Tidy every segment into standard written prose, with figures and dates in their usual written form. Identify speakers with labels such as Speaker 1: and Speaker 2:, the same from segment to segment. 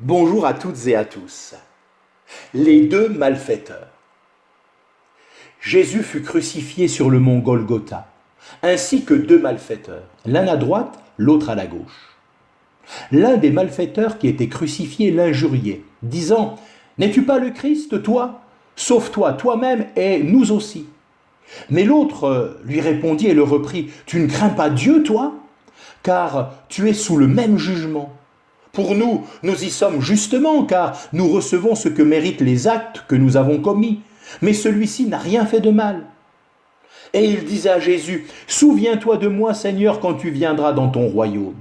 Speaker 1: Bonjour à toutes et à tous. Les deux malfaiteurs. Jésus fut crucifié sur le mont Golgotha, ainsi que deux malfaiteurs, l'un à droite, l'autre à la gauche. L'un des malfaiteurs qui était crucifié l'injuriait, disant « N'es-tu pas le Christ, toi? Sauve-toi toi-même et nous aussi. » Mais l'autre lui répondit et le reprit « Tu ne crains pas Dieu, toi? Car tu es sous le même jugement. » Pour nous, nous y sommes justement, car nous recevons ce que méritent les actes que nous avons commis. Mais celui-ci n'a rien fait de mal. Et il disait à Jésus, « Souviens-toi de moi, Seigneur, quand tu viendras dans ton royaume. »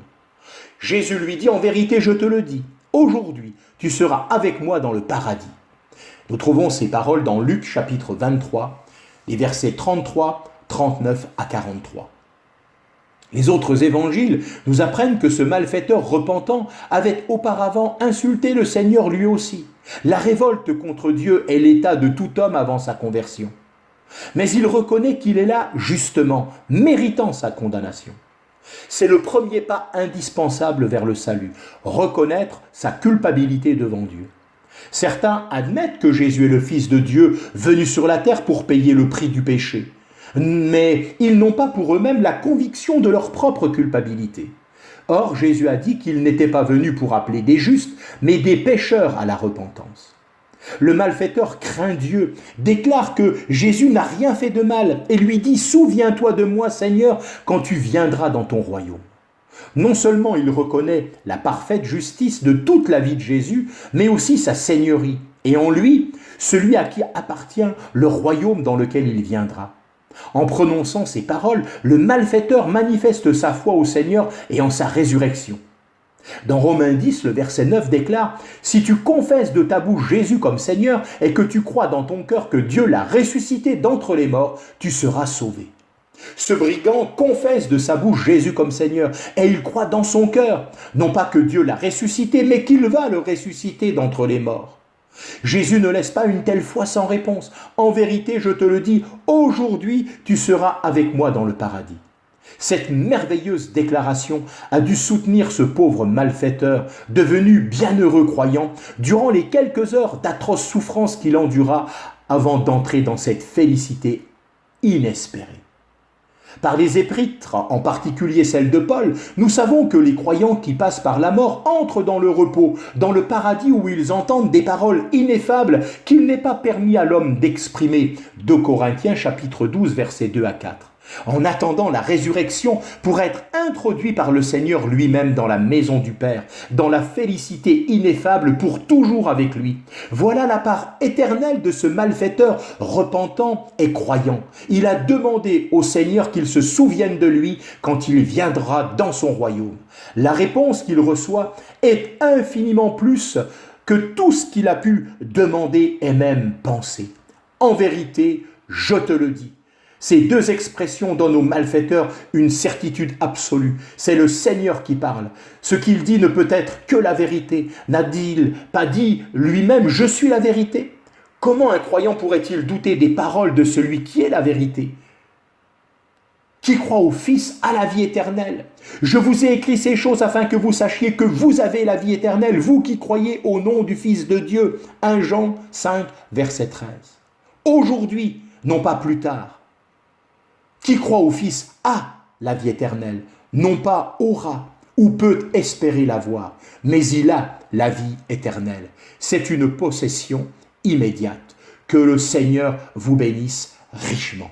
Speaker 1: Jésus lui dit, « En vérité, je te le dis, aujourd'hui, tu seras avec moi dans le paradis. » Nous trouvons ces paroles dans Luc chapitre 23, les versets 33, 39 à 43. Les autres évangiles nous apprennent que ce malfaiteur repentant avait auparavant insulté le Seigneur lui aussi. La révolte contre Dieu est l'état de tout homme avant sa conversion. Mais il reconnaît qu'il est là justement, méritant sa condamnation. C'est le premier pas indispensable vers le salut, reconnaître sa culpabilité devant Dieu. Certains admettent que Jésus est le Fils de Dieu venu sur la terre pour payer le prix du péché. Mais ils n'ont pas pour eux-mêmes la conviction de leur propre culpabilité. Or, Jésus a dit qu'il n'était pas venu pour appeler des justes, mais des pécheurs à la repentance. Le malfaiteur craint Dieu, déclare que Jésus n'a rien fait de mal et lui dit « Souviens-toi de moi, Seigneur, quand tu viendras dans ton royaume. » Non seulement il reconnaît la parfaite justice de toute la vie de Jésus, mais aussi sa seigneurie, et en lui, celui à qui appartient le royaume dans lequel il viendra. En prononçant ces paroles, le malfaiteur manifeste sa foi au Seigneur et en sa résurrection. Dans Romains 10, le verset 9 déclare « Si tu confesses de ta bouche Jésus comme Seigneur et que tu crois dans ton cœur que Dieu l'a ressuscité d'entre les morts, tu seras sauvé. » Ce brigand confesse de sa bouche Jésus comme Seigneur et il croit dans son cœur, non pas que Dieu l'a ressuscité, mais qu'il va le ressusciter d'entre les morts. Jésus ne laisse pas une telle foi sans réponse. En vérité, je te le dis, aujourd'hui, tu seras avec moi dans le paradis. Cette merveilleuse déclaration a dû soutenir ce pauvre malfaiteur, devenu bienheureux croyant, durant les quelques heures d'atroces souffrances qu'il endura avant d'entrer dans cette félicité inespérée. Par les épîtres, en particulier celle de Paul, nous savons que les croyants qui passent par la mort entrent dans le repos, dans le paradis où ils entendent des paroles ineffables qu'il n'est pas permis à l'homme d'exprimer. 2 Corinthiens chapitre 12, versets 2 à 4. En attendant la résurrection pour être introduit par le Seigneur lui-même dans la maison du Père, dans la félicité ineffable pour toujours avec lui. Voilà la part éternelle de ce malfaiteur repentant et croyant. Il a demandé au Seigneur qu'il se souvienne de lui quand il viendra dans son royaume. La réponse qu'il reçoit est infiniment plus que tout ce qu'il a pu demander et même penser. En vérité, je te le dis. Ces deux expressions donnent aux malfaiteurs une certitude absolue. C'est le Seigneur qui parle. Ce qu'il dit ne peut être que la vérité. N'a-t-il pas dit lui-même « Je suis la vérité » ? Comment un croyant pourrait-il douter des paroles de celui qui est la vérité ? Qui croit au Fils a la vie éternelle. Je vous ai écrit ces choses afin que vous sachiez que vous avez la vie éternelle, vous qui croyez au nom du Fils de Dieu. 1 Jean 5, verset 13. Aujourd'hui, non pas plus tard. Qui croit au Fils a la vie éternelle, non pas aura ou peut espérer l'avoir, mais il a la vie éternelle. C'est une possession immédiate. Que le Seigneur vous bénisse richement.